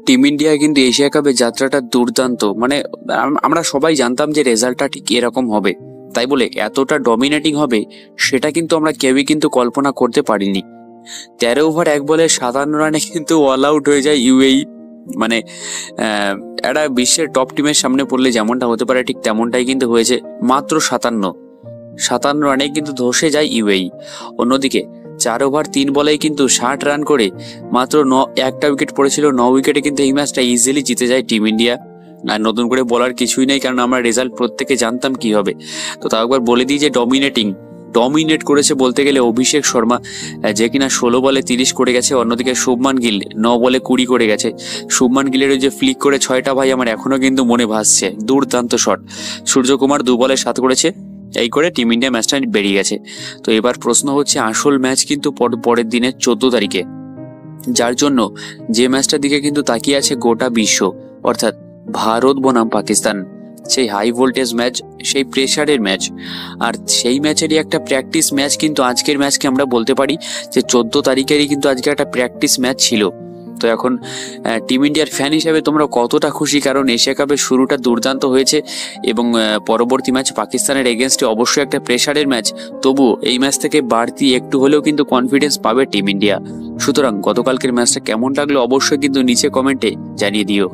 Team India কিন্তু Asia কাপের যাত্রাটা দুর্দান্ত, মানে আমরা সবাই জানতাম যে রেজাল্টটা ঠিক এরকম হবে, তাই বলে এতটা ডমিনেটিং হবে সেটা কিন্তু আমরা কেউই কিন্তু কল্পনা করতে পারিনি। 13 ওভার 1 বলে 57 রানে কিন্তু অল আউট হয়ে যায় ইউএই। মানে একটা বিশ্বের টপ টিমের সামনে পড়লে যেমনটা হতে পারে ঠিক তেমনটাই কিন্তু হয়েছে। মাত্র 57 রানে কিন্তু ধসে যায় ইউএই। অন্যদিকে 4 ওভার 3 বলেই কিন্তু 60 রান করে মাত্র একটা উইকেট পড়েছিল, 9 উইকেটে কিন্তু এই ম্যাচটা ইজিলি জিতে যায় টিম ইন্ডিয়া। আর নতুন করে বলার কিছুই নেই, কারণ আমরা রেজাল্ট প্রত্যেকে জানতাম কি হবে। তো তাও একবার বলে দিই যে ডমিনেট করেছে বলতে গেলে অভিষেক শর্মা, যে কিনা 16 বলে 30 করে গেছে। অন্যদিকে শুভমান গিল 9 বলে 20 করে গেছে। শুভমান গিলের ওই যে ফ্লিক করে 6টা ভাই আমার এখনো কিন্তু মনে ভাসছে, দুর্দান্ত শট। সূর্যকুমার 2 বলে 7 করেছে। এই করে টিম ইন্ডিয়া ম্যাচটা বেরিয়ে গেছে। তো এবার প্রশ্ন হচ্ছে, আসল ম্যাচ কিন্তু পরের দিনের 14 তারিখে, যার জন্য যে ম্যাচটার দিকে কিন্তু তাকিয়ে আছে গোটা বিশ্ব, অর্থাৎ ভারত বনাম পাকিস্তান। সেই হাই ভোল্টেজ ম্যাচ, সেই প্রেসারের ম্যাচ, আর সেই ম্যাচেরই একটা প্র্যাকটিস ম্যাচ কিন্তু আজকের ম্যাচকে আমরা বলতে পারি যে 14 তারিখেরই কিন্তু আজকে একটা প্র্যাকটিস ম্যাচ ছিল। তো এখন টিম ইন্ডিয়ার ফ্যান হিসেবে তোমরা কতটা খুশি? কারণ এশিয়া কাপের শুরুটা দুর্দান্ত হয়েছে এবং পরবর্তী ম্যাচ পাকিস্তানের এগেনস্টে অবশ্যই একটা প্রেসারের ম্যাচ, তবুও এই ম্যাচ থেকে বাড়তি একটু হলেও কিন্তু কনফিডেন্স পাবে টিম ইন্ডিয়া। সুতরাং গতকালকের ম্যাচটা কেমন লাগলো অবশ্যই কিন্তু নিচে কমেন্টে জানিয়ে দিও।